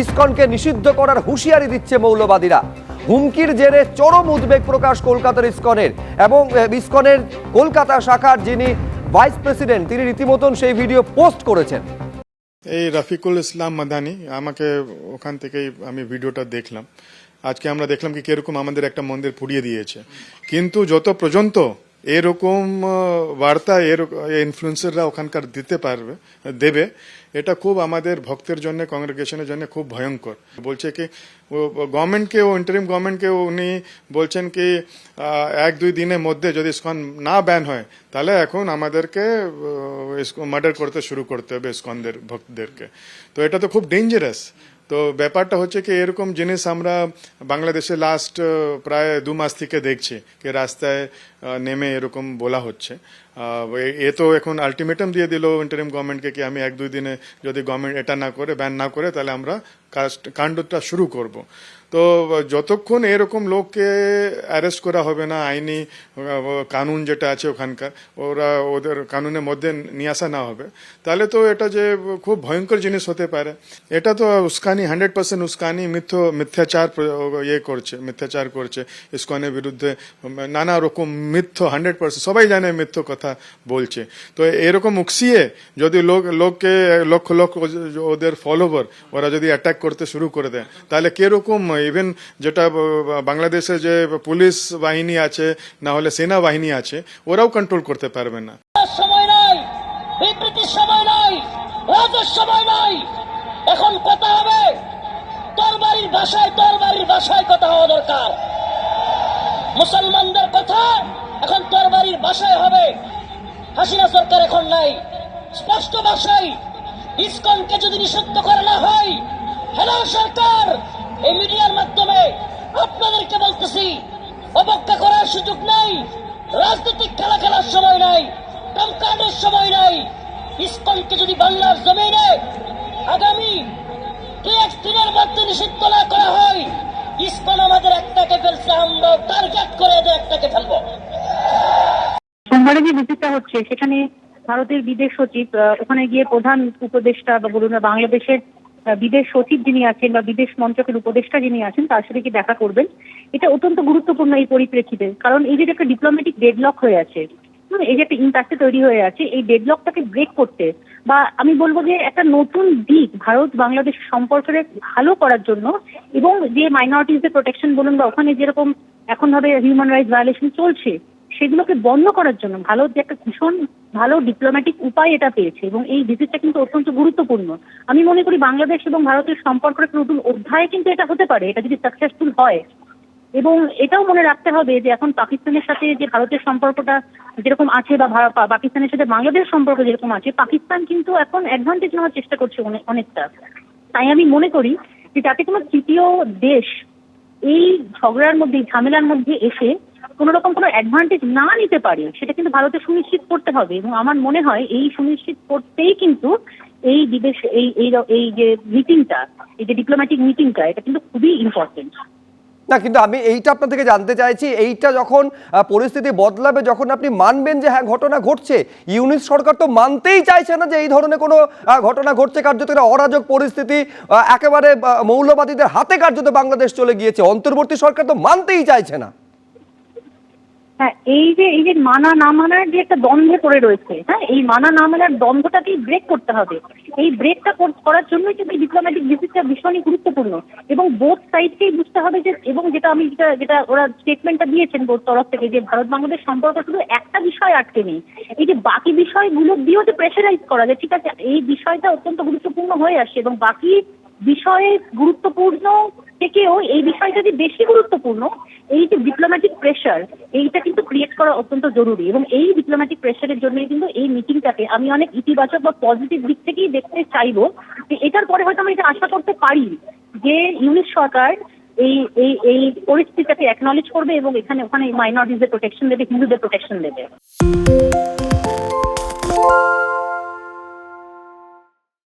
ইসকনকে নিষিদ্ধ করার হুঁশিয়ারি দিচ্ছে মৌলবাদীরা। হুমকির জেরে চরম উদ্বেগ প্রকাশ কলকাতার ইসকনের, এবং ইসকনের কলকাতা শাখার যিনি ভাইস প্রেসিডেন্ট তিনি রীতিমতন সেই ভিডিও পোস্ট করেছেন। এই রফিকুল ইসলাম মাদানি আমাকে ওখান থেকেই আমি ভিডিওটা দেখলাম। আজকে আমরা দেখলাম কি কিরকম আমাদের একটা মন্দির পুড়িয়ে দিয়েছে, কিন্তু যত পর্যন্ত এরকম বার্তা ইনফ্লুয়েন্সাররা ওখানকার দেবে, এটা খুব আমাদের ভক্তের জন্য, কংগ্রেগেশনের জন্য খুব ভয়ঙ্কর। বলছে কি গভর্নমেন্টকে, ইন্টারিম গভর্নমেন্টকে উনি বলছেন কি 1-2 দিনের মধ্যে যদি ইসকন না ব্যান হয় তাহলে এখন আমাদেরকে মার্ডার করতে শুরু করতে হবে ইসকনদের ভক্তদেরকে। তো এটা তো খুব ডেঞ্জারাস। তো ব্যাপারটা হচ্ছে কি এরকম জিনিস আমরা বাংলাদেশে লাস্ট প্রায় 2 মাস থেকে দেখছি কি রাস্তায় নেমে এরকম বলা হচ্ছে। এ তো এখন আলটিমেটাম দিয়ে দিল ইন্টারিম গভর্নমেন্টকে কি আমি 1-2 দিনে যদি গভর্নমেন্ট এটা না করে, ব্যান না করে, তাহলে আমরা কাণ্ডটা শুরু করব। তো যতক্ষণ এরকম লোককে অ্যারেস্ট করা হবে না, আইনি কানুন যেটা আছে ওখানকার ওদের কানুনের মধ্যে নিয়ে আসা না হবে, তাহলে তো এটা যে খুব ভয়ঙ্কর জিনিস হতে পারে। এটা তো উস্কানি, 100% উস্কানি, মিথ্যাচার করছে ইসকনের বিরুদ্ধে, নানা রকম মিথ্য, 100% সবাই জানে মিথ্য কথা বলছে। তো এরকম উকসিয়ে যদি লোককে লক্ষ লক্ষ ওদের ফলোয়ার ওরা যদি অ্যাটাক করতে শুরু করে দেয়, তাহলে কিরকম ইভেন যেটা বাংলাদেশে যে পুলিশ বাহিনী আছে না হলে সেনা বাহিনী আছে ওরাও কন্ট্রোল করতে পারবে না। সময় নাই, বিবৃতির সময় নাই, রাজের সময় নাই। এখন কথা হবে তরবারির ভাষায় কথা হওয়া দরকার। মুসলমানদের কথা এখন তরবারির ভাষায় হবে। হাসিনা সরকার এখন নাই, স্পষ্ট ভাষায় ইসকনকে যদি নিষিদ্ধ করা না হয়, হ্যালো সরকার, এই মিডিয়ার মাধ্যমে আপনাদেরকে বলতেছি, অপেক্ষা করার সুযোগ নাই, রাজনৈতিক খেলা খেলার সময় নাই, কামকাজের সময় নাই। ইসকনকে যদি বাংলার জমিনে আগামী 2-1 দিনের মধ্যে নিষিদ্ধ না করা হয়, ইসকন আমাদের একটাকে ফেলছে, আমরাও টার্গেট করে এদের একটাকে ফেলবো। সোমবারে যে ভিজিটটা হচ্ছে সেখানে ভারতের বিদেশ সচিব ওখানে গিয়ে প্রধান উপদেষ্টা বা বলুন বাংলাদেশের বিদেশ সচিব যিনি আছেন বা বিদেশ মন্ত্রকের উপদেষ্টা যিনি আছেন তার সাথে কি দেখা করবেন, এটা অত্যন্ত গুরুত্বপূর্ণ এই পরিপ্রেক্ষিতে। কারণ এই যে একটা ডিপ্লোম্যাটিক ডেডলক হয়ে আছে, এই যে একটা ইম্প্যাক্টে তৈরি হয়ে আছে, এই ডেডলকটাকে ব্রেক করতে বা আমি বলবো যে একটা নতুন দিক ভারত বাংলাদেশ সম্পর্কের ভালো করার জন্য, এবং যে মাইনরিটিজদের প্রোটেকশন বলুন বা ওখানে যেরকম এখন ভাবে হিউম্যান রাইটস ভায়োলেশন চলছে সেগুলোকে বন্ধ করার জন্য ভারত যে একটা ভীষণ ভালো ডিপ্লোম্যাটিক উপায় এটা পেয়েছে, এবং এই ভিজিটটা কিন্তু অত্যন্ত গুরুত্বপূর্ণ। আমি মনে করি বাংলাদেশ এবং ভারতের সম্পর্কের একটা নতুন অধ্যায় কিন্তু এটা হতে পারে, এটা যদি সাকসেসফুল হয়। এবং এটাও মনে রাখতে হবে যে এখন পাকিস্তানের সাথে যে ভারতের সম্পর্কটা যেরকম আছে বা পাকিস্তানের সাথে বাংলাদেশের সম্পর্ক যেরকম আছে, পাকিস্তান কিন্তু এখন অ্যাডভান্টেজ নেওয়ার চেষ্টা করছে অনেকটা। তাই আমি মনে করি যে যাতে কোনো তৃতীয় দেশ এই ঝগড়ার মধ্যে, ঝামেলার মধ্যে এসে কোন রকম কোনো অ্যাডভান্টেজ না নিতে পারে, সেটা কিন্তু ভারতের সুনিশ্চিত করতে হবে। এবং আমার মনে হয় এই সুনিশ্চিত করতেই কিন্তু এই বিদেশ এই যে মিটিংটা, এই যে ডিপ্লোম্যাটিক মিটিংটা, এটা কিন্তু খুবই ইম্পর্টেন্ট। না, কিন্তু আমি এইটা আপনার থেকে জানতে চাইছি, এইটা যখন পরিস্থিতি বদলাবে, যখন আপনি মানবেন যে হ্যাঁ ঘটনা ঘটছে, ইউনিস সরকার তো মানতেই চাইছে না যে এই ধরনের কোনো ঘটনা ঘটছে, কার্যত একটা অরাজক পরিস্থিতি, একেবারে মৌলবাদীদের হাতে কার্যত বাংলাদেশ চলে গিয়েছে, অন্তর্বর্তী সরকার তো মানতেই চাইছে না। হ্যাঁ, এই যে মানা না মানার যে একটা দ্বন্দ্বে পড়ে রয়েছে, হ্যাঁ, এই মানা না মানার দ্বন্দ্বটাকেই ব্রেক করতে হবে। এই ব্রেকটা করার জন্যই কিন্তু ডিপ্লোম্যাটিক ভিজিটটা ভীষণই গুরুত্বপূর্ণ, এবং বোথ সাইডকেই বুঝতে হবে যে, এবং যেটা ওরা স্টেটমেন্টটা দিয়েছেন বোথ তরফ থেকে, যে ভারত বাংলাদেশ সম্পর্ক শুধু একটা বিষয় আটকে নেই, এই যে বাকি বিষয়গুলো দিয়েও যে প্রেশারাইজ করা যায়, ঠিক আছে, এই বিষয়টা অত্যন্ত গুরুত্বপূর্ণ হয়ে আসছে, এবং বাকি বিষয়ে গুরুত্বপূর্ণ থেকেও এই বিষয়টা যে বেশি গুরুত্বপূর্ণ, এই যে ডিপ্লোম্যাটিক প্রেশার, এইটা কিন্তু ক্রিয়েট করা অত্যন্ত জরুরি। এবং এই ডিপ্লোম্যাটিক প্রেশারের জন্যই কিন্তু এই মিটিংটাকে আমি অনেক ইতিবাচক বা পজিটিভ দিক থেকেই দেখতে চাইবো। এটার পরে হয়তো আমরা এটা আশা করতে পারি যে ইউনিস সরকার এই পরিস্থিতিটাকে অ্যাকনলেজ করবে এবং ওখানে মাইনরিটিজদের প্রোটেকশন দেবে, হিন্দুদের প্রোটেকশন দেবে।